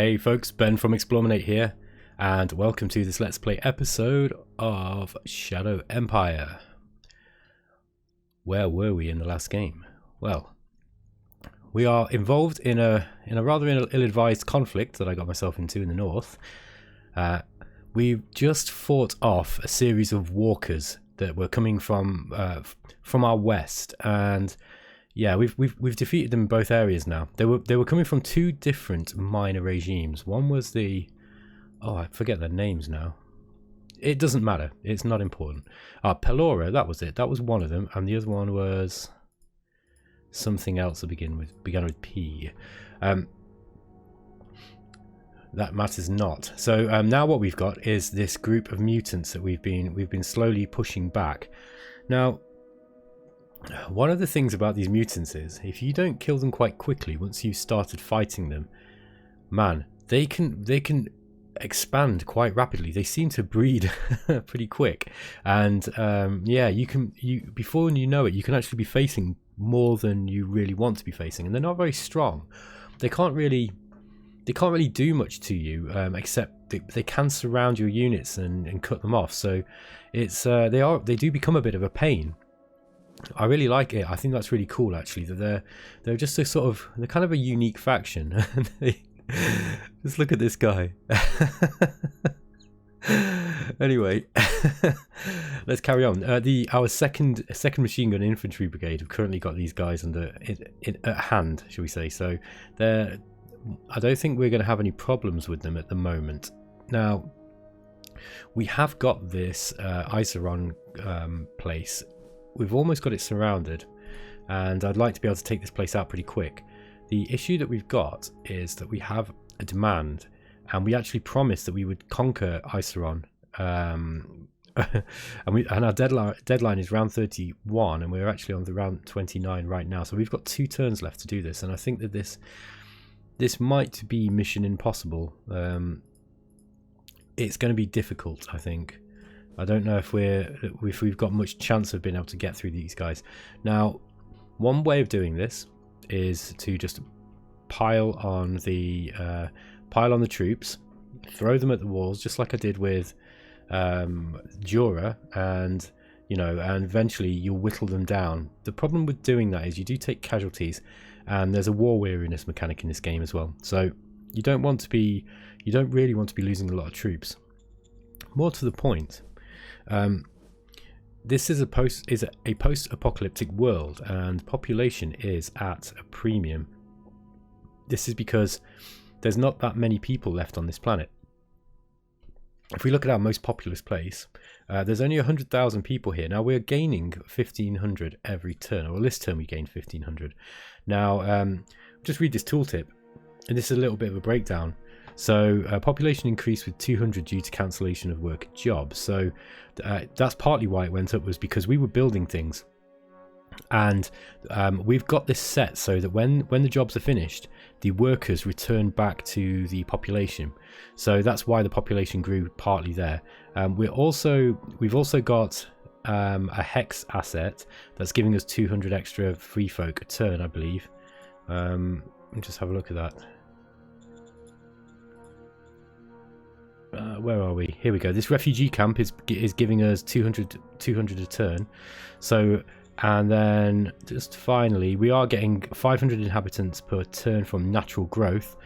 Hey folks, Ben from eXplorminate here, and welcome to this Let's Play episode of Shadow Empire. Where were we in the last game? Well, we are involved in a rather ill-advised conflict that I got myself into in the north. We've just fought off a series of walkers that were coming from our west, and yeah, we've defeated them in both areas now. They were coming from two different minor regimes. One was the I forget their names now. It doesn't matter. It's not important. Pelora, that was it. That was one of them, and the other one was something else that began with P. That matters not. So now what we've got is this group of mutants that we've been slowly pushing back. Now, one of the things about these mutants is if you don't kill them quite quickly once you've started fighting them, man, they can expand quite rapidly. They seem to breed pretty quick, and yeah, you before you know it, you can actually be facing more than you really want to be facing, and they're not very strong. They can't really do much to you, except they can surround your units and cut them off. So it's they do become a bit of a pain. I really like it. I think that's really cool, actually, that they're just they're kind of a unique faction. Just look at this guy. Anyway, let's carry on. Our second machine gun infantry brigade have currently got these guys at hand, shall we say? So I don't think we're going to have any problems with them at the moment. Now, we have got this Iceron place. We've almost got it surrounded, and I'd like to be able to take this place out pretty quick. The issue that we've got is that we have a demand, and we actually promised that we would conquer Iceron, and our deadline is round 31, and we're actually on the round 29 right now. So we've got 2 turns left to do this, and I think that this might be mission impossible. It's going to be difficult, I think. I don't know if we've got much chance of being able to get through these guys. Now, one way of doing this is to just pile on the troops, throw them at the walls, just like I did with Jura, and and eventually you'll whittle them down. The problem with doing that is you do take casualties, and there's a war weariness mechanic in this game as well. So you don't really want to be losing a lot of troops. More to the point, this is a post-apocalyptic world, and population is at a premium. This is because there's not that many people left on this planet. If we look at our most populous place, there's only 100,000 people here. Now, we're gaining 1,500 every turn, or this turn we gained 1,500. Now, just read this tooltip, and this is a little bit of a breakdown. So population increased with 200 due to cancellation of work jobs. So that's partly why it went up, was because we were building things, and we've got this set so that when the jobs are finished, the workers return back to the population. So that's why the population grew partly there. We've also got a hex asset that's giving us 200 extra free folk a turn, I believe. Let me just have a look at that. Where are we? Here we go. This refugee camp is giving us 200 a turn. So, and then just finally, we are getting 500 inhabitants per turn from natural growth.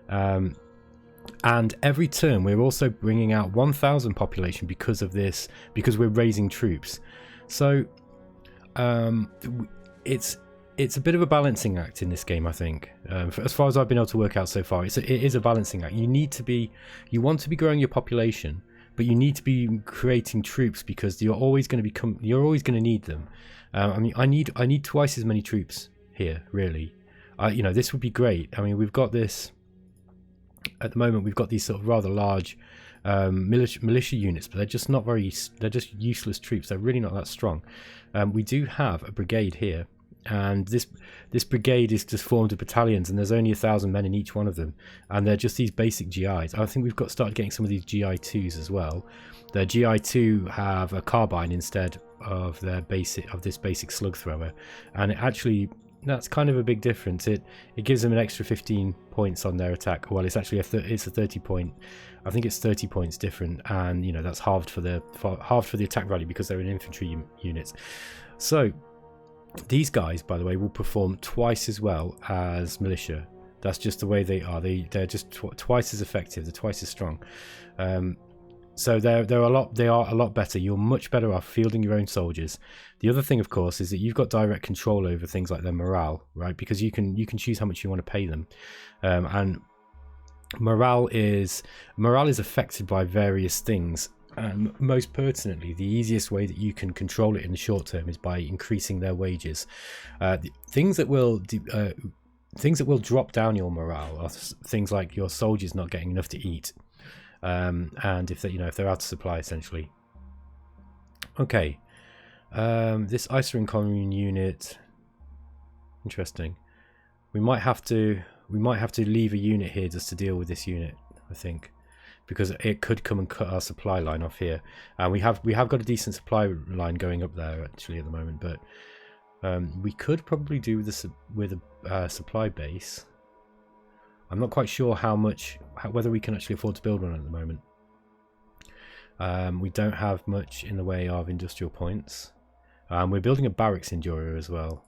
And every turn we're also bringing out 1,000 population because of this, because we're raising troops. So it's a bit of a balancing act in this game, I think. As far as I've been able to work out so far, it is a balancing act. You want to be growing your population, but you need to be creating troops, because you're always going to need them. I mean, I need twice as many troops here, really. This would be great. I mean, we've got this at the moment. We've got these sort of rather large militia units, but they're just useless troops. They're really not that strong. We do have a brigade here. And this brigade is just formed of battalions, and there's only 1,000 men in each one of them, and they're just these basic GIs. I think we've started getting some of these GI2s as well. The GI2 have a carbine instead of this basic slug thrower, and it actually that's kind of a big difference. It gives them an extra 15 points on their attack. Well, it's actually it's a 30 point. I think it's 30 points different, and you know that's halved for the attack value because they're in infantry units. So these guys, by the way, will perform twice as well as militia. That's just the way they are. They're just twice as effective. They're twice as strong. So they are a lot better. You're much better off fielding your own soldiers. The other thing, of course, is that you've got direct control over things like their morale, right? Because you can choose how much you want to pay them, and morale is affected by various things. Most pertinently, the easiest way that you can control it in the short term is by increasing their wages. Things that will drop down your morale are things like your soldiers not getting enough to eat. And if they're out of supply, essentially. Okay, this Dissolution Commune unit, interesting. We might have to leave a unit here just to deal with this unit, I think, because it could come and cut our supply line off here. And we have got a decent supply line going up there actually at the moment, but we could probably do this with a supply base. I'm not quite sure whether we can actually afford to build one at the moment. We don't have much in the way of industrial points. We're building a barracks in Jura as well.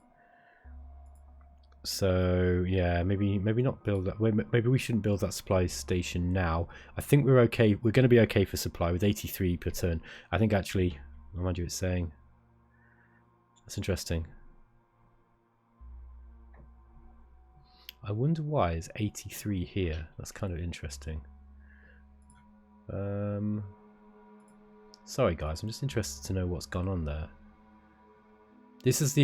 So yeah, maybe not build that. Maybe we shouldn't build that supply station now. I think we're okay. We're going to be okay for supply with 83 per turn. I think actually, mind you, it's saying that's interesting. I wonder why it's 83 here. That's kind of interesting. Sorry guys, I'm just interested to know what's gone on there. This is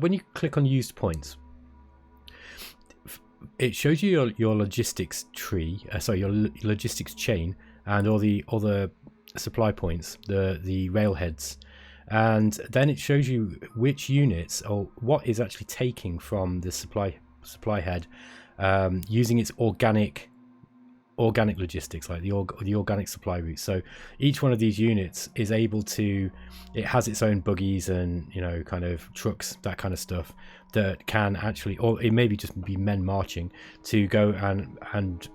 when you click on used points, it shows you your logistics tree. Your logistics chain and all the supply points, the railheads, and then it shows you which units or what is actually taking from the supply head, using its organic logistics, like the organic supply route. So each one of these units is able to, it has its own buggies and kind of trucks, that kind of stuff, that can actually, or it maybe just be men marching to go and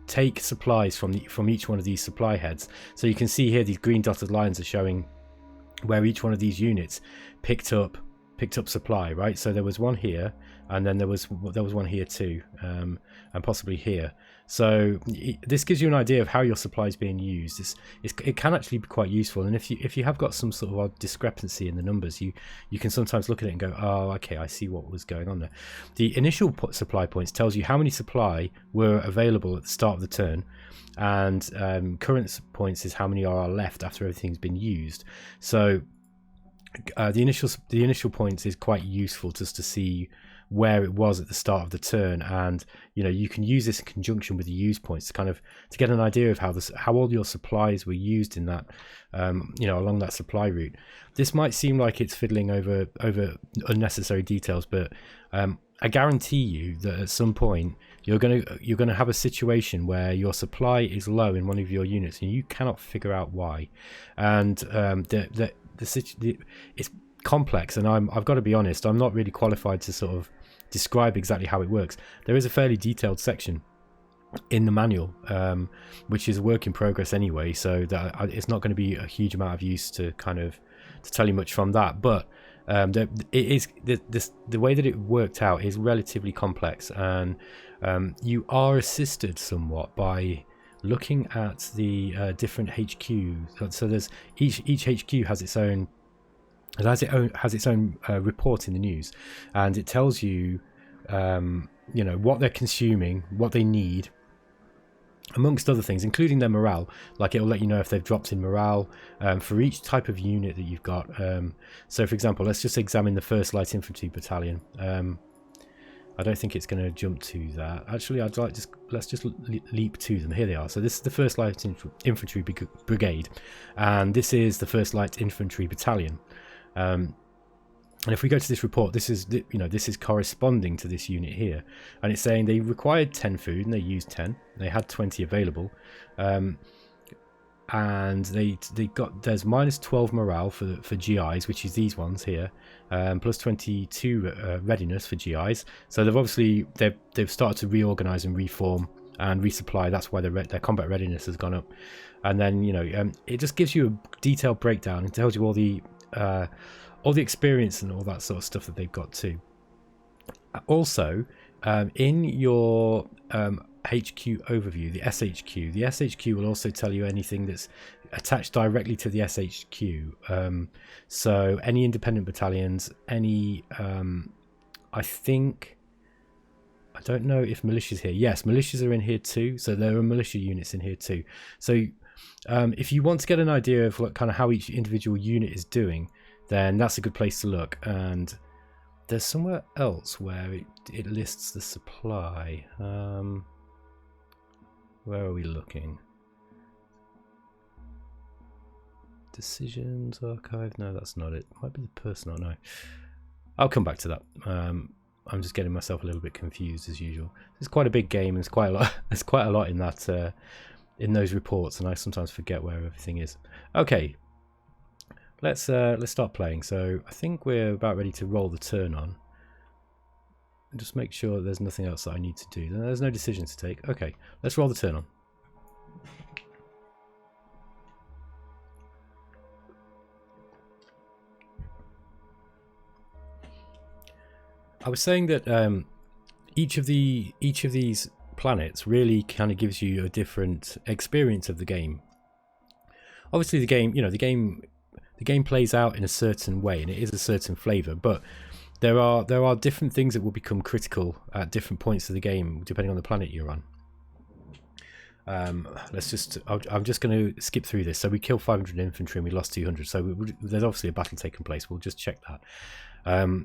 take supplies from each one of these supply heads. So you can see here these green dotted lines are showing where each one of these units picked up supply, right? So there was one here, and then there was one here too, and possibly here. So this gives you an idea of how your supply is being used. It can actually be quite useful, and if you have got some sort of odd discrepancy in the numbers, you can sometimes look at it and go, oh, okay, I see what was going on there. The initial supply points tells you how many supply were available at the start of the turn, and current points is how many are left after everything's been used. So the initial points is quite useful just to see where it was at the start of the turn, and you can use this in conjunction with the use points to get an idea of how all your supplies were used in that along that supply route. This might seem like it's fiddling over unnecessary details, but I guarantee you that at some point you're gonna have a situation where your supply is low in one of your units and you cannot figure out why, and it's complex, and I've got to be honest, I'm not really qualified to sort of describe exactly how it works. There is a fairly detailed section in the manual, which is a work in progress anyway, so that it's not going to be a huge amount of use to tell you much from that. But the way that it worked out is relatively complex, and you are assisted somewhat by looking at the different HQ. So there's each HQ has its own report in the news, and it tells you what they're consuming, what they need, amongst other things, including their morale. Like, it'll let you know if they've dropped in morale for each type of unit that you've got. So for example, let's just examine the 1st Light Infantry Battalion. I don't think it's going to jump to that. Actually, let's just leap to them. Here they are. So this is the 1st Light Infantry Brigade, and this is the 1st Light Infantry Battalion. And if we go to this report, this is corresponding to this unit here, and it's saying they required 10 food and they used 10. They had 20 available. and there's -12 morale for GIs, which is these ones here, plus 22 readiness for GIs. So they've started to reorganize and reform and resupply. That's why their combat readiness has gone up. And then it just gives you a detailed breakdown and tells you all the experience and all that sort of stuff that they've got too. Also, in your HQ overview, the SHQ will also tell you anything that's attached directly to the SHQ. So any independent battalions, any I don't know if militia's here. Yes, militias are in here too. So there are militia units in here too. So if you want to get an idea of kind of how each individual unit is doing, then that's a good place to look. And there's somewhere else where it lists the supply. Where are we looking? Decisions archive? No, that's not it. Might be the personnel. No, I'll come back to that. I'm just getting myself a little bit confused as usual. It's quite a big game. And there's quite a lot. There's quite a lot in that in those reports, and I sometimes forget where everything is. Okay, let's start playing. So I think we're about ready to roll the turn on. And just make sure there's nothing else that I need to do. There's no decisions to take. Okay, let's roll the turn on. I was saying that each of these planets really kind of gives you a different experience of the game. Obviously, the game plays out in a certain way, and it is a certain flavor, but there are different things that will become critical at different points of the game depending on the planet you're on. I'm just going to skip through this. So we killed 500 infantry and we lost 200. So there's obviously a battle taking place. We'll just check that.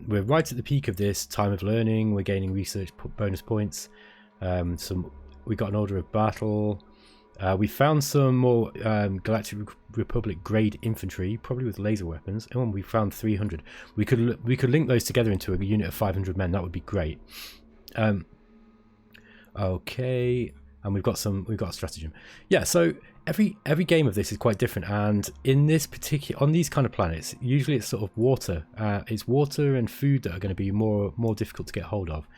We're right at the peak of this time of learning. We're gaining research bonus points. We got an order of battle. We found some more Galactic Republic grade infantry, probably with laser weapons. And we found 300. We could link those together into a unit of 500 men. That would be great. Okay, and we've got a stratagem. Yeah, so every game of this is quite different, and in this on these kind of planets, usually it's sort of water. It's water and food that are going to be more difficult to get hold of.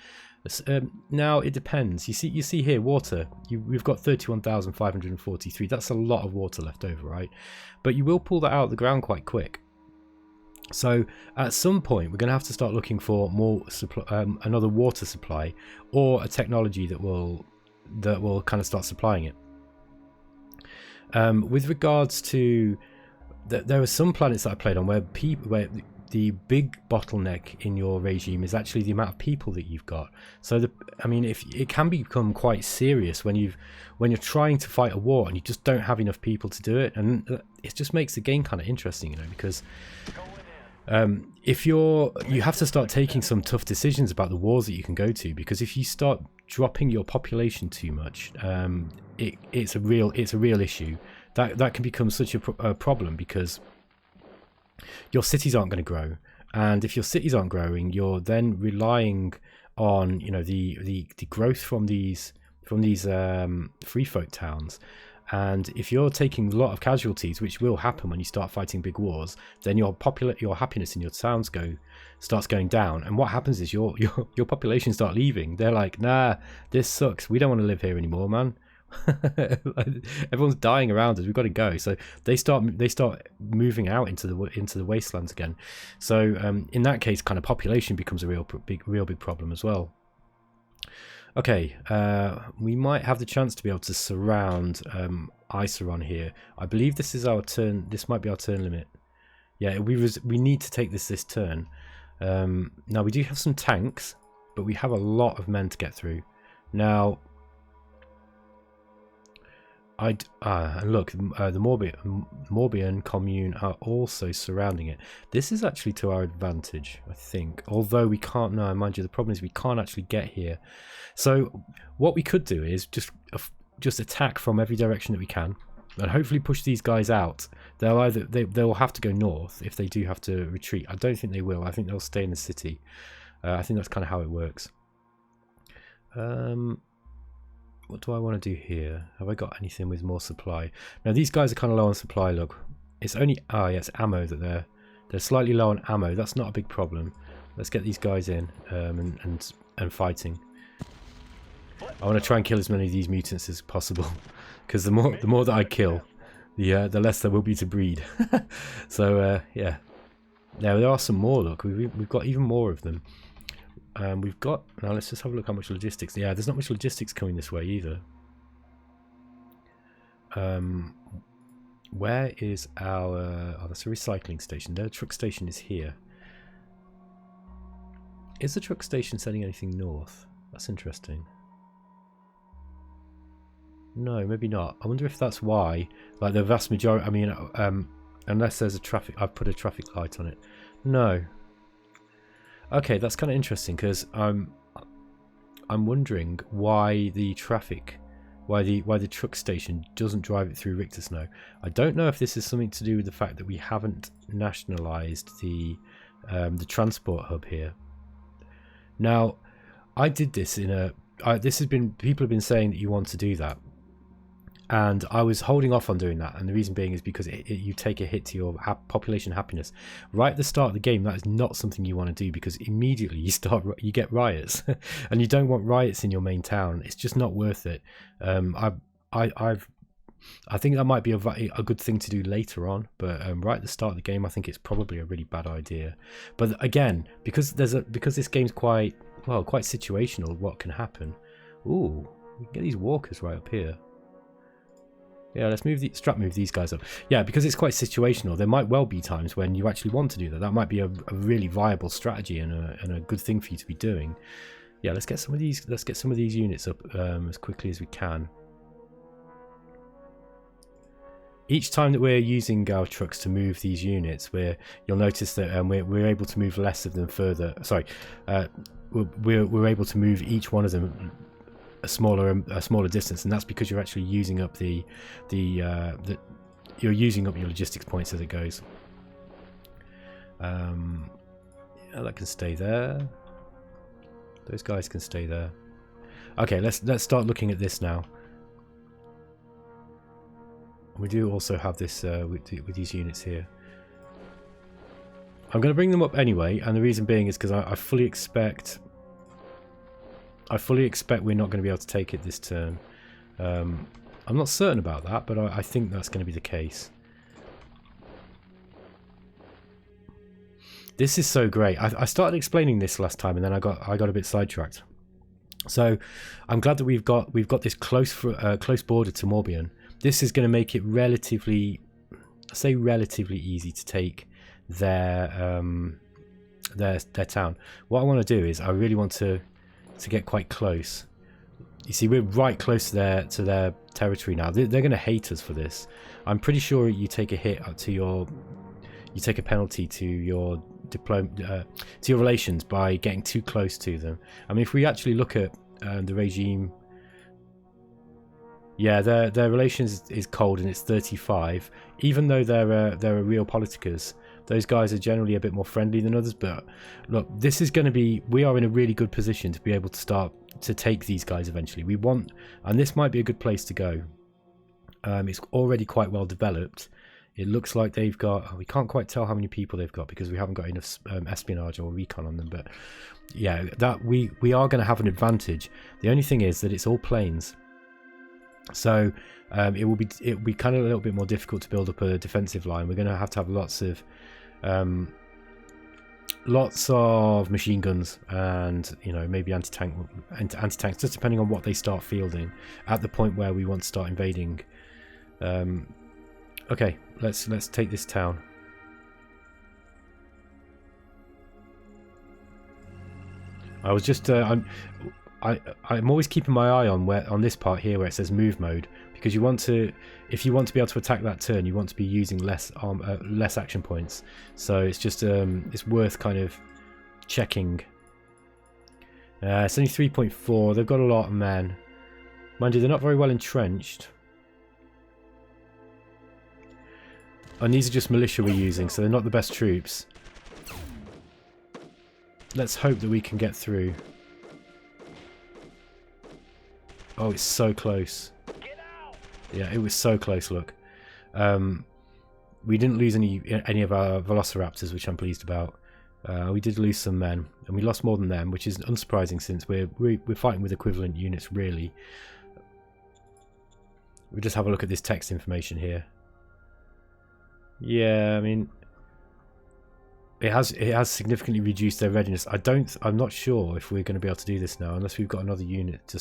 Now it depends. You see here water. We've got 31,543. That's a lot of water left over, right? But you will pull that out of the ground quite quick. So at some point we're going to have to start looking for more another water supply, or a technology that will kind of start supplying it. With regards to there are some planets that I played on where the big bottleneck in your regime is actually the amount of people that you've got. So if it can become quite serious when you're trying to fight a war and you just don't have enough people to do it, and it just makes the game kind of interesting, because if you have to start taking some tough decisions about the wars that you can go to, because if you start dropping your population too much, it's a real issue. That can become such a problem, because your cities aren't going to grow, and if your cities aren't growing, you're then relying on the growth from these free folk towns. And if you're taking a lot of casualties, which will happen when you start fighting big wars, then your happiness in your towns starts going down. And what happens is your population start leaving. They're like, nah, this sucks. We don't want to live here anymore, man. Everyone's dying around us. We've got to go. So they start moving out into the wastelands again. So in that case, kind of population becomes a real big problem as well. Okay, we might have the chance to be able to surround Iceron here. I believe this is our turn. This might be our turn limit. Yeah, we need to take this turn. Now we do have some tanks, but we have a lot of men to get through. Now, and look, the Moribhan Commune are also surrounding it. This is actually to our advantage, I think. Although we can't, no, mind you, the problem is we can't actually get here. So what we could do is just attack from every direction that we can, and hopefully push these guys out. They'll have to go north if they do have to retreat. I don't think they will. I think they'll stay in the city. I think that's kind of how it works. what do I want to do here? Have I got anything with more supply? Now these guys are kind of low on supply. Look, it's only yeah, it's ammo that they're slightly low on ammo. That's not a big problem. Let's get these guys in and fighting. I want to try and kill as many of these mutants as possible, because the more that I kill, the less there will be to breed. So yeah. Now there are some more. Look, we've got even more of them. We've got, now let's just have a look how much logistics. Yeah, there's not much logistics coming this way either. Where is our, oh, that's a recycling station. The truck station is here. Is the truck station sending anything north? That's interesting. No, maybe not. I wonder if that's why, like the vast majority, I mean, unless there's a traffic, I've put a traffic light on it. No. Okay, that's kind of interesting, because I'm wondering why the traffic, why the truck station doesn't drive it through Richter Snow. I don't know if this is something to do with the fact that we haven't nationalised the transport hub here. Now, I did this in a. This has been, people have been saying that you want to do that, and I was holding off on doing that, and the reason being is because you take a hit to your population happiness right at the start of the game. That is not something you want to do, because immediately you get riots, and you don't want riots in your main town. It's just not worth it. I think that might be a good thing to do later on, but right at the start of the game, I think it's probably a really bad idea. But again, because this game's quite situational, what can happen? Ooh, we can get these walkers right up here. Yeah, let's move move these guys up. Yeah, because it's quite situational. There might well be times when you actually want to do that. That might be a really viable strategy and a good thing for you to be doing. Yeah, let's get some of these units up as quickly as we can. Each time that we're using our trucks to move these units, you'll notice that we're able to move less of them further. Sorry, we're able to move each one of them a smaller distance, and that's because you're actually using up you're using up your logistics points as it goes. Yeah, that can stay there. Those guys can stay there. Okay, let's start looking at this now. We do also have this with these units here. I'm going to bring them up anyway, and the reason being is because I fully expect we're not going to be able to take it this turn. I'm not certain about that, but I think that's going to be the case. This is so great. I started explaining this last time, and then I got a bit sidetracked. So I'm glad that we've got this close border to Morbihan. This is going to make it relatively easy to take their town. What I want to do is I really want to get quite close. You see, we're right close to their territory now. They're going to hate us for this. I'm pretty sure you take a hit you take a penalty to your relations by getting too close to them. I mean, if we actually look at the regime. Yeah, their relations is cold, and it's 35. Even though they're real politicers, those guys are generally a bit more friendly than others. But look, this is going to be, we are in a really good position to be able to start to take these guys eventually. We want, and this might be a good place to go. It's already quite well developed. It looks like they've got, we can't quite tell how many people they've got because we haven't got enough espionage or recon on them. But yeah, that we are going to have an advantage. The only thing is that it's all plains. So it will be kind of a little bit more difficult to build up a defensive line. We're going to have lots of machine guns and, you know, maybe anti-tanks, just depending on what they start fielding at the point where we want to start invading. Okay, let's take this town. I was just I'm always keeping my eye on this part here where it says move mode, because you want to, if you want to be able to attack that turn, you want to be using less action points. So it's just it's worth kind of checking. It's only 3.4. They've got a lot of men. Mind you, they're not very well entrenched. And these are just militia we're using, so they're not the best troops. Let's hope that we can get through. Oh, it's so close. Yeah, it was so close, look. We didn't lose any of our velociraptors, which I'm pleased about. We did lose some men, and we lost more than them, which is unsurprising since we're fighting with equivalent units, really. We'll just have a look at this text information here. Yeah, I mean, it has significantly reduced their readiness. I'm not sure if we're going to be able to do this now, unless we've got another unit.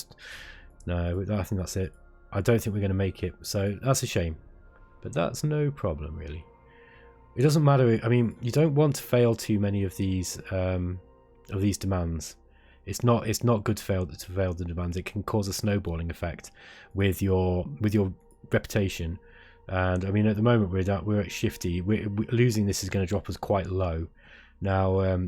No, I think that's it. I don't think we're going to make it, so that's a shame. But that's no problem, really. It doesn't matter. I mean, you don't want to fail too many of these demands. It's not good to fail the demands. It can cause a snowballing effect with your reputation. And I mean, at the moment we're at shifty. Losing this is going to drop us quite low. Now,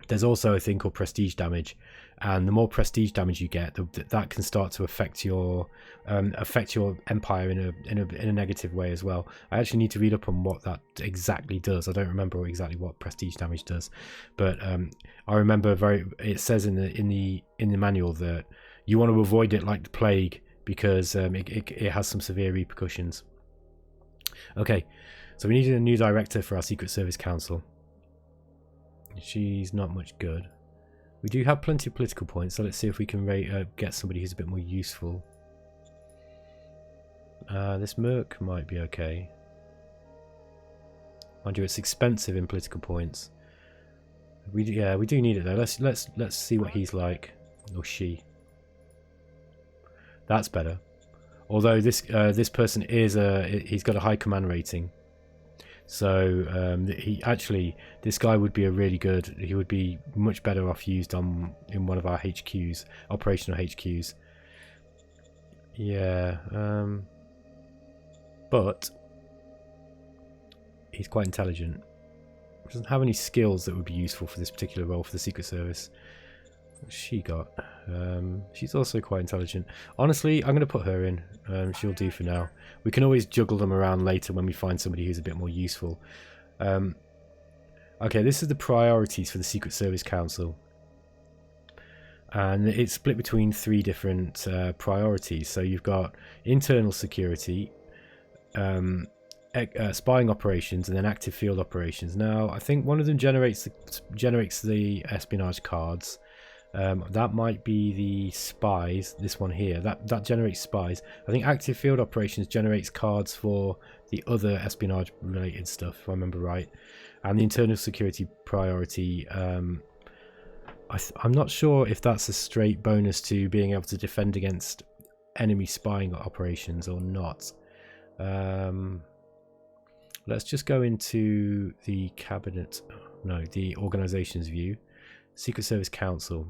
there's also a thing called prestige damage, and the more prestige damage you get, that can start to affect your empire in a negative way as well. I actually need to read up on what that exactly does. I don't remember exactly what prestige damage does, but I remember it says in the manual that you want to avoid it like the plague, because it has some severe repercussions. Okay, so we needed a new director for our Secret Service Council. She's not much good. We do have plenty of political points, so let's see if we can get somebody who's a bit more useful. This Merc might be okay. Mind you, it's expensive in political points. We do need it though. Let's see what he's like, or she. That's better. Although this person he's got a high command rating. So this guy would be he would be much better off used in one of our HQs, operational HQs. Yeah, but he's quite intelligent. He doesn't have any skills that would be useful for this particular role for the Secret Service. What's she got? She's also quite intelligent. Honestly, I'm going to put her in. She'll do for now. We can always juggle them around later when we find somebody who's a bit more useful. Okay, this is the priorities for the Secret Service Council. And it's split between 3 different priorities. So you've got internal security, spying operations, and then active field operations. Now, I think one of them generates the espionage cards. That might be the spies. This one here, that generates spies. I think active field operations generates cards for the other espionage related stuff, if I remember right. And the internal security priority, I'm not sure if that's a straight bonus to being able to defend against enemy spying operations or not. Let's just go into the cabinet, no, the organization's view. Secret Service Council.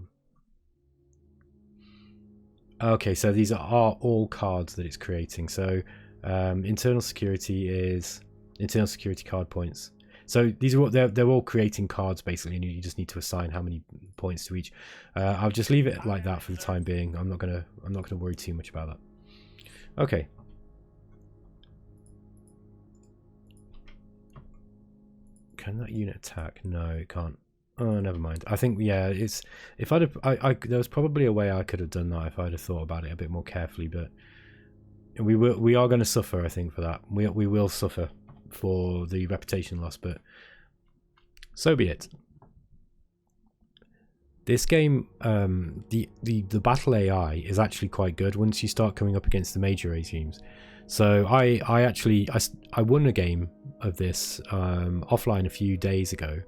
Okay, so these are all cards that it's creating. So internal security is internal security card points. So these are they're all creating cards basically, and you just need to assign how many points to each. I'll just leave it like that for the time being. I'm not gonna worry too much about that. Okay. Can that unit attack? No, it can't. Oh, never mind. I think, yeah, it's if I'd have, there was probably a way I could have done that if I'd have thought about it a bit more carefully, but we are going to suffer, I think, for that. We will suffer for the reputation loss, but so be it. This game, the battle AI is actually quite good once you start coming up against the major regimes. So I won a game of this offline a few days ago.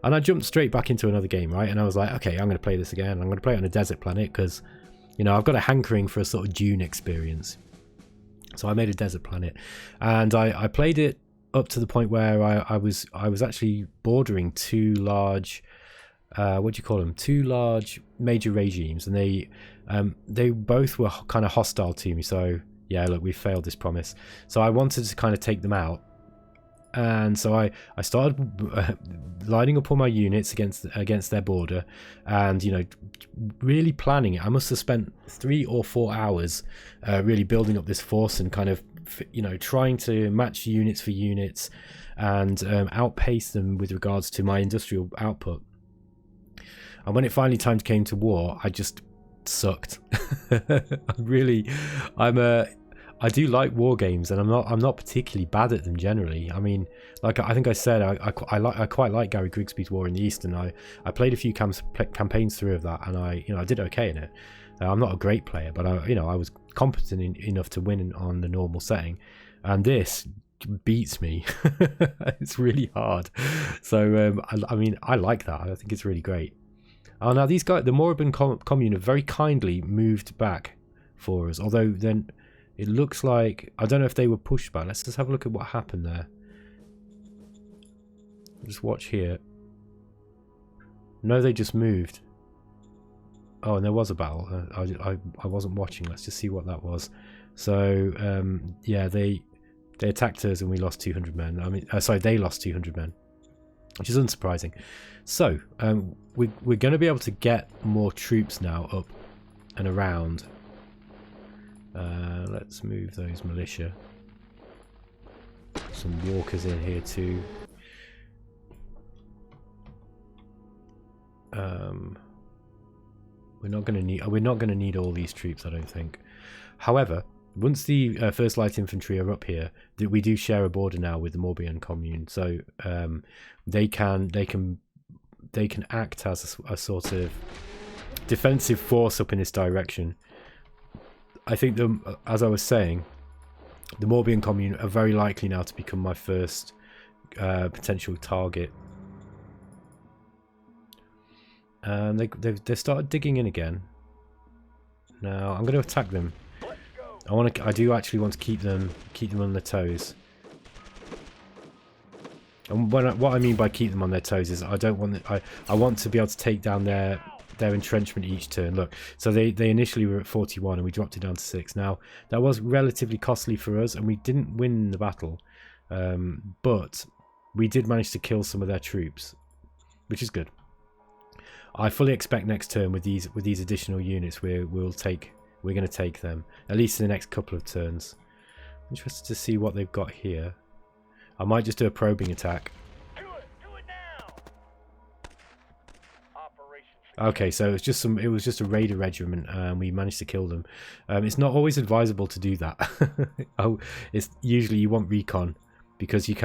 And I jumped straight back into another game, right? And I was like, okay, I'm going to play this again. I'm going to play it on a desert planet because, you know, I've got a hankering for a sort of Dune experience. So I made a desert planet, and I played it up to the point where I was actually bordering 2 large, what do you call them? 2 large major regimes, and they both were kind of hostile to me. So yeah, look, we failed this promise. So I wanted to kind of take them out. And so I started lining up all my units against their border, and, you know, really planning it. I must have spent 3 or 4 hours really building up this force and kind of, you know, trying to match units for units and outpace them with regards to my industrial output. And when it finally came to war, I just sucked. I do like war games, and I'm not particularly bad at them generally. I mean, like I think I said, I quite like Gary Grigsby's War in the East, and I played a few campaigns through of that, and I did okay in it. I'm not a great player, but I was competent enough to win on the normal setting, and this beats me. It's really hard. So I mean, I like that. I think it's really great. Oh, now these guys, the Moribhan Commune, have very kindly moved back for us, although then it looks like, I don't know if they were pushed back. Let's just have a look at what happened there. Just watch here. No, they just moved. Oh, and there was a battle. I wasn't watching. Let's just see what that was. So yeah, they attacked us and we lost 200 men. I mean, sorry, they lost 200 men, which is unsurprising. So we're going to be able to get more troops now up and around. Let's move those militia. Some walkers in here too. We're not going to need all these troops, I don't think. However, once the first light infantry are up here, we do share a border now with the Moribhan Commune, so they can act as a sort of defensive force up in this direction. I think as I was saying, the Moribhan Commune are very likely now to become my first potential target. And they've started digging in again. Now I'm going to attack them. I do actually want to keep them on their toes. And what I mean by keep them on their toes is I want to be able to take down their entrenchment each turn. Look, so they initially were at 41 and we dropped it down to 6. Now that was relatively costly for us and we didn't win the battle, but we did manage to kill some of their troops, which is good. I fully expect next turn with these additional units we're going to take them, at least in the next couple of turns. Interested to see what they've got here. I might just do a probing attack. Do it now. Okay, so it was just a raider regiment and we managed to kill them. It's not always advisable to do that. It's usually you want recon because you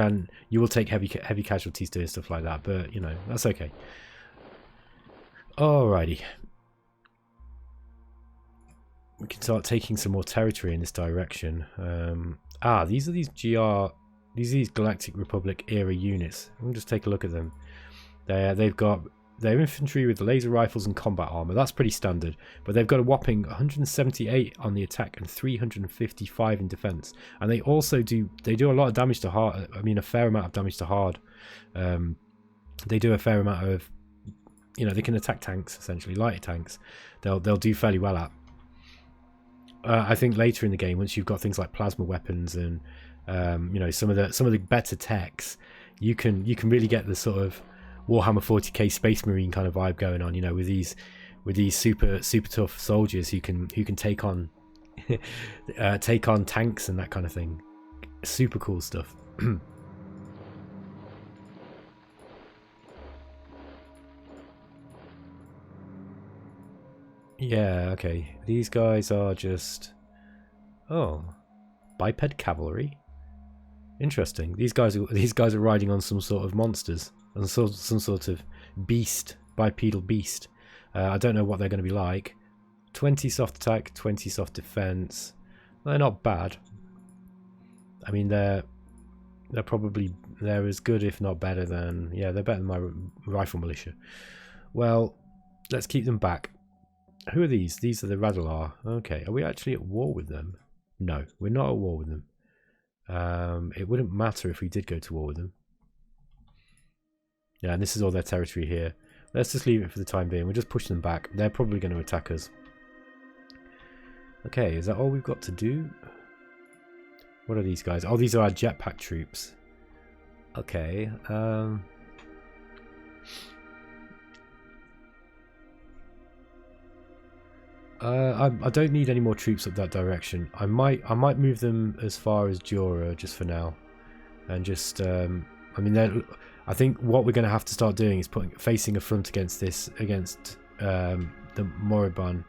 will take heavy casualties doing stuff like that, but you know, that's okay. Alrighty. We can start taking some more territory in this direction. These are these Galactic Republic era units. We'll just take a look at them. They've got their infantry with laser rifles and combat armor. That's pretty standard. But they've got a whopping 178 on the attack and 355 in defense. And they also do a lot of damage to hard. I mean, a fair amount of damage to hard. They do a fair amount of, they can attack tanks essentially, lighter tanks. They'll do fairly well at. I think later in the game, once you've got things like plasma weapons and some of the better techs, you can really get the sort of Warhammer 40k Space Marine kind of vibe going on. With these super tough soldiers who can take on take on tanks and that kind of thing. Super cool stuff. Yeah, okay. These guys are just... Oh. Biped cavalry? Interesting. These guys are riding on some sort of monsters. And some sort of beast. Bipedal beast. I don't know what they're going to be like. 20 soft attack, 20 soft defense. They're not bad. I mean, they're as good, if not better than... Yeah, they're better than my rifle militia. Well, let's keep them back. Who are these? These are the Radalar. Okay, are we actually at war with them? No, we're not at war with them. It wouldn't matter if we did go to war with them. Yeah, and this is all their territory here. Let's just leave it for the time being. We'll just push them back. They're probably going to attack us. Okay, is that all we've got to do? What are these guys? Oh, these are our jetpack troops. Okay, I don't need any more troops up that direction. I might move them as far as Jura just for now, and just I mean, I think what we're going to have to start doing is facing a front against the Moribhan.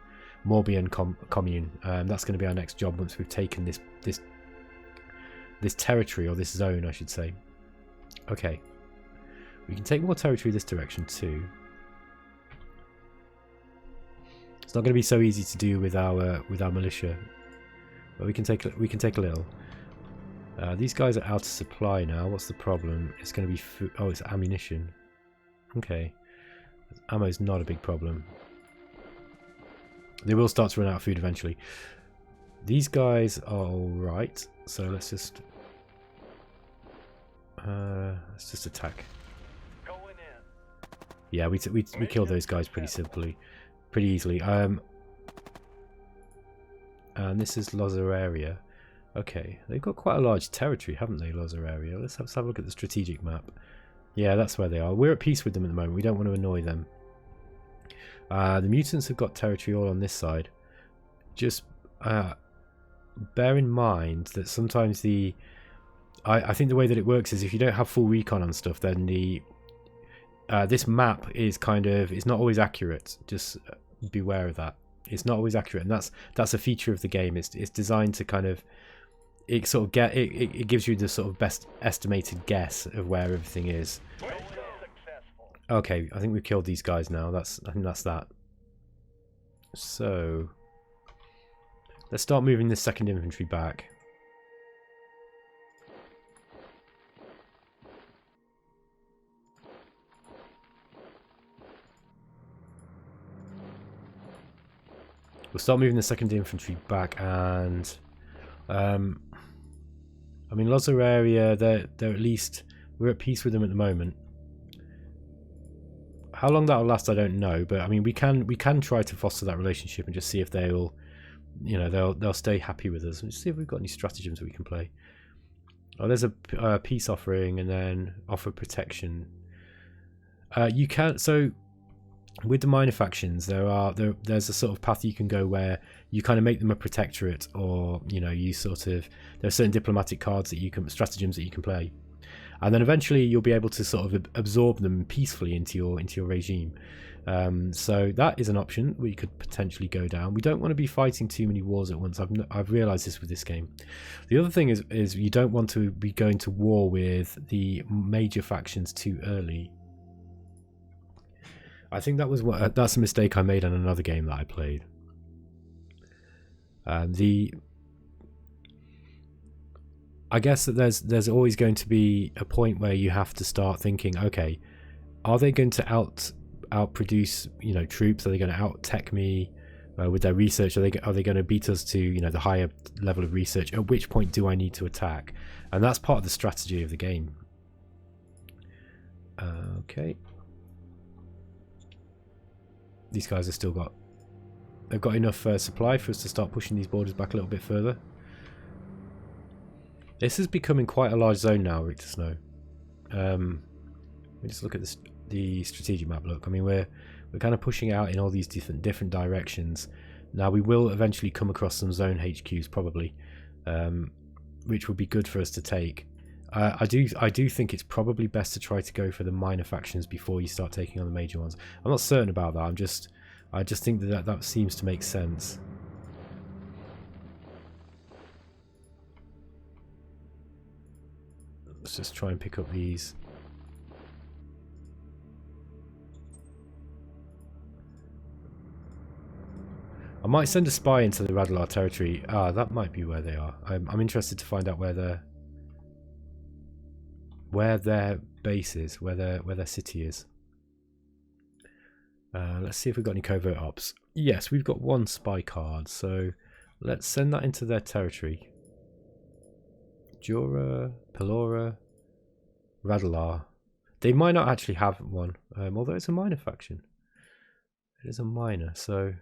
Commune. That's going to be our next job once we've taken this territory, or this zone, I should say. Okay, we can take more territory this direction too. It's not going to be so easy to do with our militia, but we can take a little. These guys are out of supply now. What's the problem? It's going to be food. Oh, it's ammunition. Okay, ammo is not a big problem. They will start to run out of food eventually. These guys are all right, so let's just attack. Yeah, we killed those guys pretty easily. And this is Lozeraria. Okay, they've got quite a large territory, haven't they, Lozeraria? Let's have a look at the strategic map. Yeah, that's where they are. We're at peace with them at the moment. We don't want to annoy them. The mutants have got territory all on this side. Just bear in mind that sometimes I think the way that it works is if you don't have full recon on stuff, then this map is it's not always accurate. Just beware of that. It's not always accurate, and that's a feature of the game. It's designed to it gives you the sort of best estimated guess of where everything is. Okay, I think we've killed these guys now. I think that's that. So let's start moving this second infantry back. We'll start moving the second infantry back, and I mean, Lozeraria, they're at least, we're at peace with them at the moment. How long that'll last, I don't know, but I mean, we can try to foster that relationship and just see if they'll stay happy with us. Let's see if we've got any stratagems that we can play. Oh, there's a peace offering, and then offer protection. You can, so with the minor factions, there's a sort of path you can go where you kind of make them a protectorate, or you sort of, there are certain diplomatic cards that stratagems that you can play, and then eventually you'll be able to sort of absorb them peacefully into your regime. So that is an option we could potentially go down. We don't want to be fighting too many wars at once. I've realised this with this game. The other thing is you don't want to be going to war with the major factions too early. I think that's a mistake I made on another game that I played. I guess that there's always going to be a point where you have to start thinking, okay, are they going to outproduce troops? Are they going to out-tech me with their research? Are they going to beat us to the higher level of research? At which point do I need to attack? And that's part of the strategy of the game. Okay. These guys have they've got enough supply for us to start pushing these borders back a little bit further. This is becoming quite a large zone now, Richter Snow. Let me just look at the strategic map. Look, I mean, we're kind of pushing out in all these different directions. Now we will eventually come across some zone HQs probably, which would be good for us to take. I do think it's probably best to try to go for the minor factions before you start taking on the major ones. I'm not certain about that. I just think that seems to make sense. Let's just try and pick up these. I might send a spy into the Radalar territory. That might be where they are. I'm interested to find out where their base is, where their city is. Let's see if we've got any covert ops. Yes, we've got one spy card, so let's send that into their territory. Jura, Pelora, Radalar. They might not actually have one, although it's a minor faction. It is a minor, so...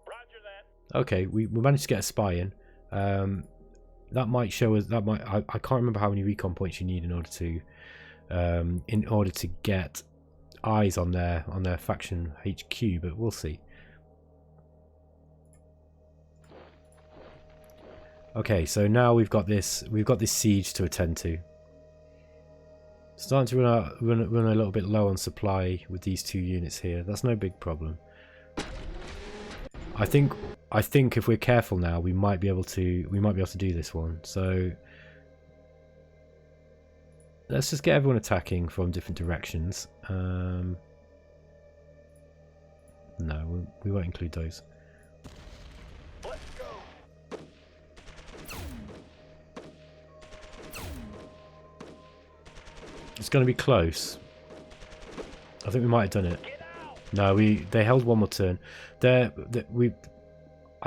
Roger that. Okay, we managed to get a spy in. That might show us. I can't remember how many recon points you need in order to get eyes on their faction HQ, but we'll see. Okay, so now we've got this siege to attend to. Starting to run a little bit low on supply with these two units here. That's no big problem. I think if we're careful now, we might be able to do this one. So let's just get everyone attacking from different directions. No, we won't include those. Let's go. It's going to be close. I think we might have done it. Get out. No, they held one more turn. I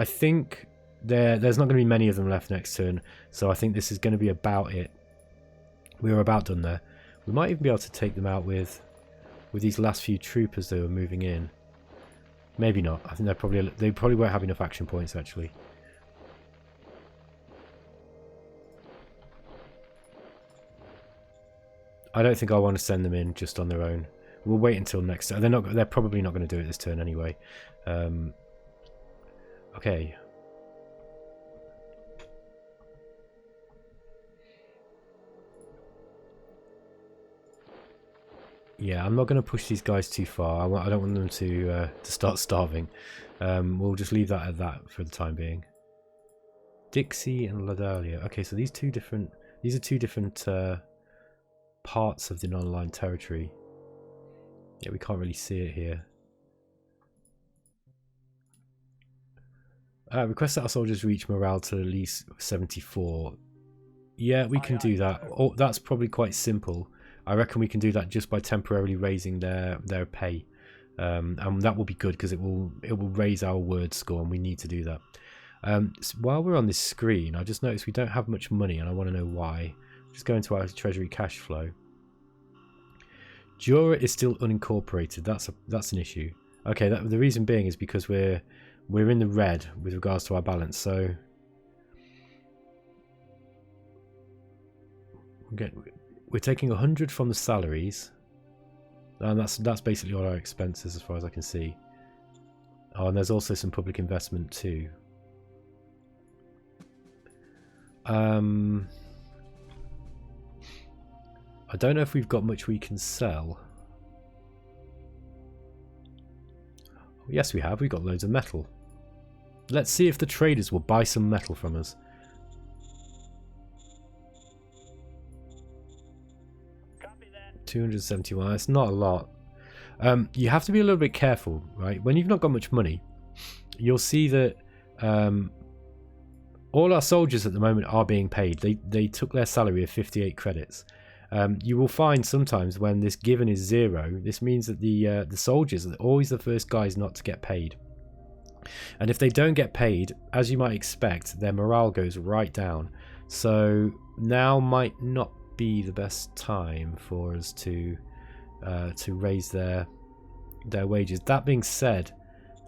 think there's not going to be many of them left next turn, so I think this is going to be about it. We were about done there. We might even be able to take them out with these last few troopers that were moving in. Maybe not. I think they probably won't have enough action points actually. I don't think I want to send them in just on their own. We'll wait until next turn. They're probably not going to do it this turn anyway. Okay. Yeah, I'm not going to push these guys too far. I don't want them to start starving. We'll just leave that at that for the time being. Dixie and Ladalia. Okay, so these are two different parts of the non-aligned territory. Yeah, we can't really see it here. Request that our soldiers reach morale to at least 74. Yeah, we can do that. Oh, that's probably quite simple. I reckon we can do that just by temporarily raising their pay, and that will be good because it will raise our word score, and we need to do that. So while we're on this screen, I just noticed we don't have much money, and I want to know why. Just go into our treasury cash flow. Jura is still unincorporated. That's an issue. Okay, the reason being is because we're in the red with regards to our balance. So we're taking 100 from the salaries, and that's basically all our expenses as far as I can see. Oh, and there's also some public investment too. I don't know if we've got much we can sell. Yes, we have. We've got loads of metal. Let's see if the traders will buy some metal from us. Copy that. 271. It's not a lot. You have to be a little bit careful, right? When you've not got much money, you'll see that all our soldiers at the moment are being paid. They took their salary of 58 credits. You will find sometimes when this given is 0, this means that the soldiers are always the first guys not to get paid. And if they don't get paid, as you might expect, their morale goes right down. So now might not be the best time for us to raise their wages. That being said,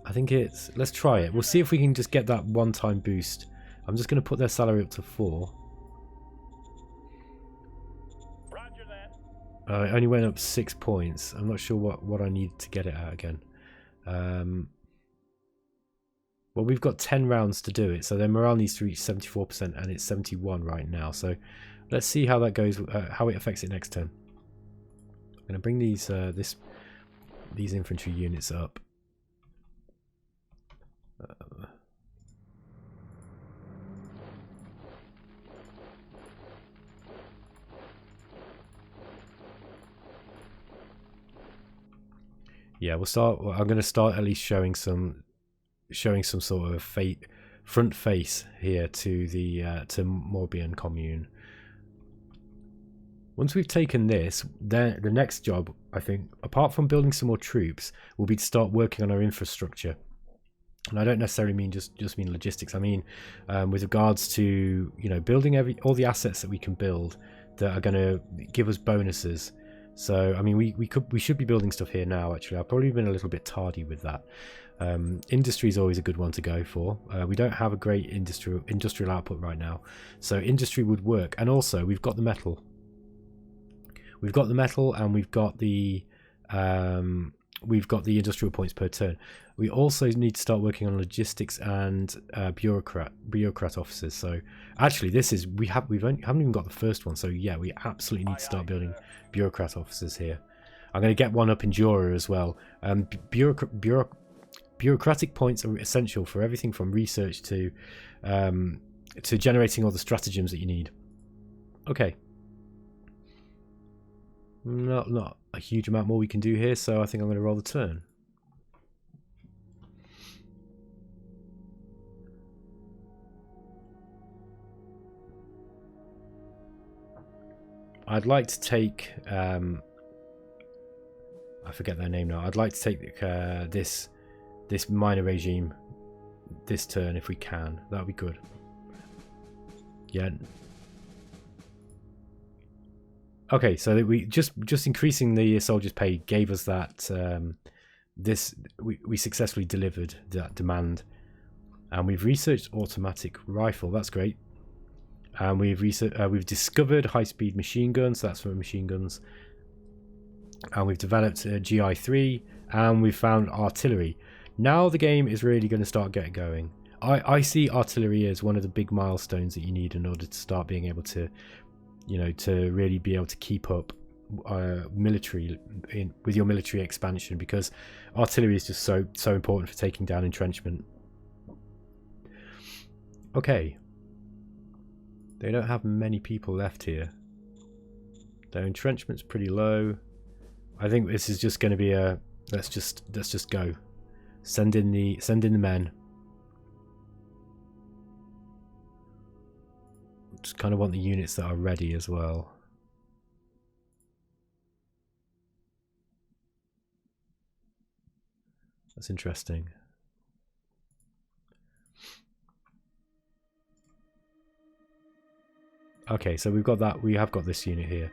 I think let's try it. We'll see if we can just get that one-time boost. I'm just going to put their salary up to 4. It only went up 6 points. I'm not sure what I need to get it at again. Well, we've got 10 rounds to do it, so their morale needs to reach 74%, and it's 71 right now. So let's see how that goes, how it affects it next turn. I'm going to bring these infantry units up. Yeah, we'll start. I'm going to start at least showing some sort of front face here to the to Moribhan Commune. Once we've taken this, then the next job, I think, apart from building some more troops, will be to start working on our infrastructure. And I don't necessarily mean just mean logistics. I mean with regards to building all the assets that we can build that are going to give us bonuses. So I mean we should be building stuff here now. Actually, I've probably been a little bit tardy with that. Industry is always a good one to go for. We don't have a great industrial output right now, so industry would work. And also we've got the metal. We've got the metal, and we've got the industrial points per turn. We also need to start working on logistics and bureaucrat offices. So actually, we haven't even got the first one. So yeah, we absolutely need to start building bureaucrat offices here. I'm going to get one up in Jura as well. bureaucratic points are essential for everything from research to generating all the stratagems that you need. Okay. Not a huge amount more we can do here, so I think I'm going to roll the turn. I'd like to take I forget their name now. I'd like to take this minor regime this turn if we can. That would be good. Yeah. Okay, so that we just increasing the soldiers' pay gave us that we successfully delivered that demand, and we've researched automatic rifle. That's great. And we've discovered high-speed machine guns. So that's for machine guns. And we've developed GI3, and we've found artillery. Now the game is really going to start getting going. I see artillery as one of the big milestones that you need in order to start being able to, you know, to really be able to keep up with your military expansion, because artillery is just so important for taking down entrenchment. Okay. They don't have many people left here. Their entrenchment's pretty low. I think this is just going to be a let's just go. Send in the men. Just kind of want the units that are ready as well. That's interesting. Okay, so we've got that. We have got this unit here.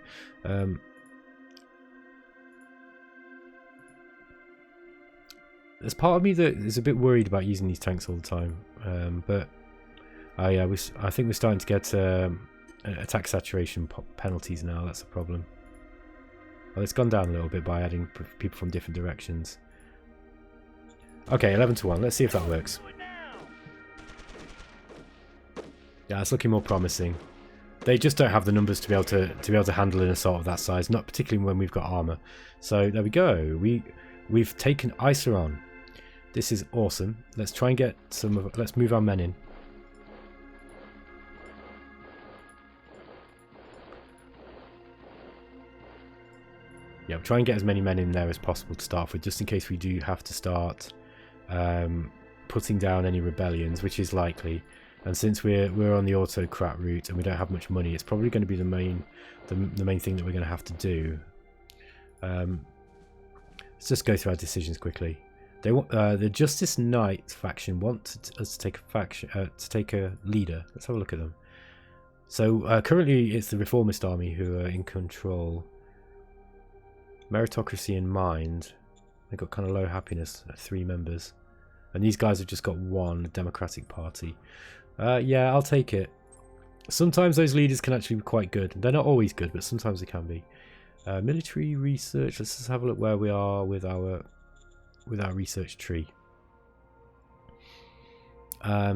There's part of me that is a bit worried about using these tanks all the time, but yeah, I think we're starting to get attack saturation penalties now. That's a problem. Well, it's gone down a little bit by adding people from different directions. Okay, 11-1. Let's see if that works. Yeah, it's looking more promising. They just don't have the numbers to be able to handle an assault of that size, not particularly when we've got armor. So there we go. We've taken ISA on. This is awesome. Let's try and get some of. Let's move our men in. Yeah, we'll try and get as many men in there as possible to start with, just in case we do have to start putting down any rebellions, which is likely. And since we're on the autocrat route and we don't have much money, it's probably going to be the main thing that we're going to have to do. Let's just go through our decisions quickly. They want the Justice Knight faction want us to take a leader. Let's have a look at them. So currently it's the Reformist Army who are in control. Meritocracy in mind. They've got kind of low happiness, 3 members. And these guys have just got 1, the Democratic Party. Yeah, I'll take it. Sometimes those leaders can actually be quite good. They're not always good, but sometimes they can be. Military research. Let's just have a look where we are with our research tree.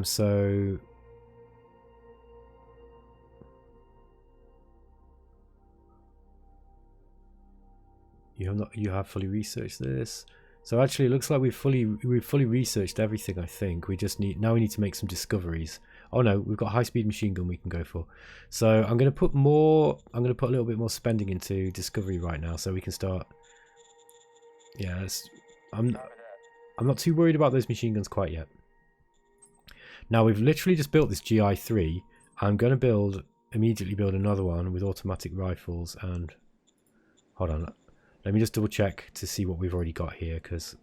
So you have fully researched this. So actually, it looks like we've fully researched everything. I think we just need to make some discoveries. Oh no, we've got high-speed machine gun we can go for. So I'm going to put a little bit more spending into discovery right now, so we can start. Yeah, I'm not too worried about those machine guns quite yet. Now we've literally just built this GI3. I'm going to immediately build another one with automatic rifles. And hold on. Let me just double check to see what we've already got here, because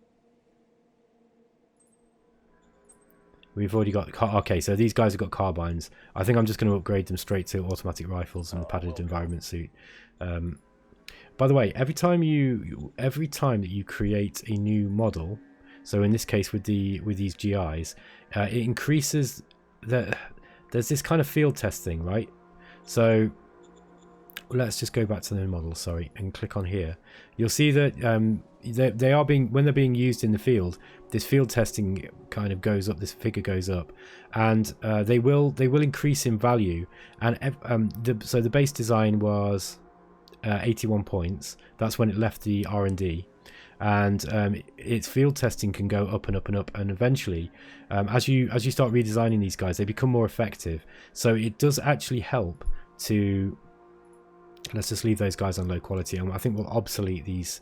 we've already got. Okay, so these guys have got carbines. I think I'm just going to upgrade them straight to automatic rifles and padded environment suit. By the way, every time that you create a new model, so in this case with these GIs, it increases there's this kind of field testing, right? So let's just go back to the model, sorry, and click on here. You'll see that they are when they're being used in the field, this field testing kind of goes up, this figure goes up, and they will increase in value. And so the base design was 81 points. That's when it left the R&D. and its field testing can go up and up and up, and eventually as you start redesigning these guys, they become more effective. So it does actually help to, let's just leave those guys on low quality, and I think we'll obsolete these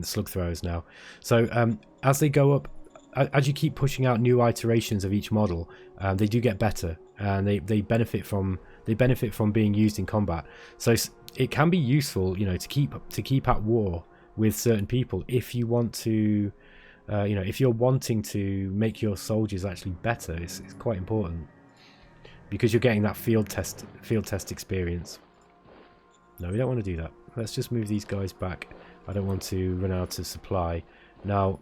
slug throwers now. So as they go up, as you keep pushing out new iterations of each model, they do get better, and they benefit from being used in combat. So it can be useful, you know, to keep at war with certain people if you want to, you know, if you're wanting to make your soldiers actually better. It's quite important, because you're getting that field test experience. No, we don't want to do that. Let's just move these guys back. I don't want to run out of supply now.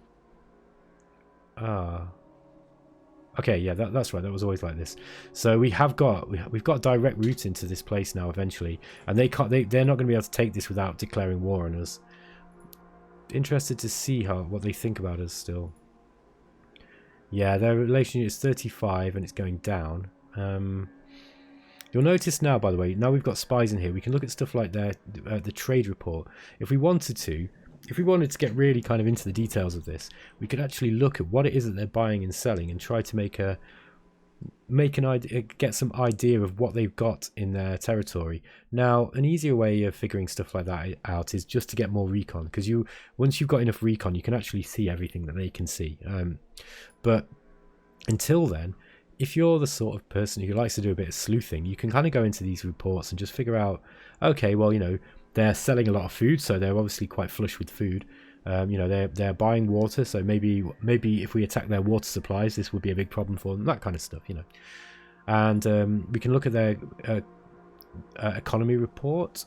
Okay, yeah, that's right. That was always like this. So we've got a direct route into this place now eventually, and they're not going to be able to take this without declaring war on us. Interested to see what they think about us still. Yeah, their relation is 35 and it's going down. You'll notice now, by the way, now we've got spies in here, we can look at stuff like the trade report. If we wanted to get really kind of into the details of this, we could actually look at what it is that they're buying and selling, and try to get some idea of what they've got in their territory. Now, an easier way of figuring stuff like that out is just to get more recon, because once you've got enough recon, you can actually see everything that they can see. But until then, if you're the sort of person who likes to do a bit of sleuthing, you can kind of go into these reports and just figure out, okay, well, you know, they're selling a lot of food, so they're obviously quite flush with food. You know, they're buying water, so maybe if we attack their water supplies, this would be a big problem for them. That kind of stuff, you know. And we can look at their economy report.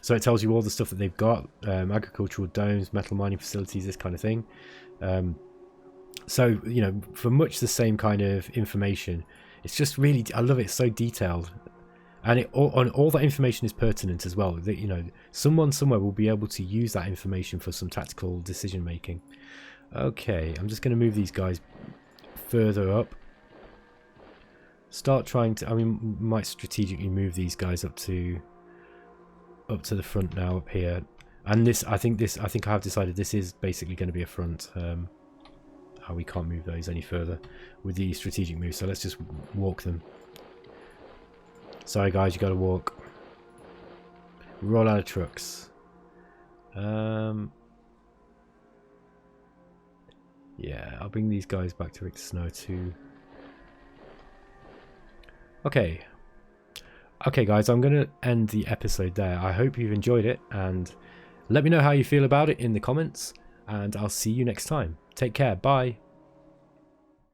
So it tells you all the stuff that they've got: agricultural domes, metal mining facilities, this kind of thing. So, you know, for much the same kind of information, it's just really, I love it. It's so detailed. And all that information is pertinent as well. That, you know, someone somewhere will be able to use that information for some tactical decision making. Okay, I'm just going to move these guys further up. Start trying to. I mean, might strategically move these guys up to the front now, up here. And I think I have decided this is basically going to be a front. We can't move those any further with the strategic move. So let's just walk them. Sorry guys, you gotta walk. Roll out of trucks. Yeah, I'll bring these guys back to Richter Snow too. Okay guys, I'm gonna end the episode there. I hope you've enjoyed it, and let me know how you feel about it in the comments, and I'll see you next time. Take care, bye.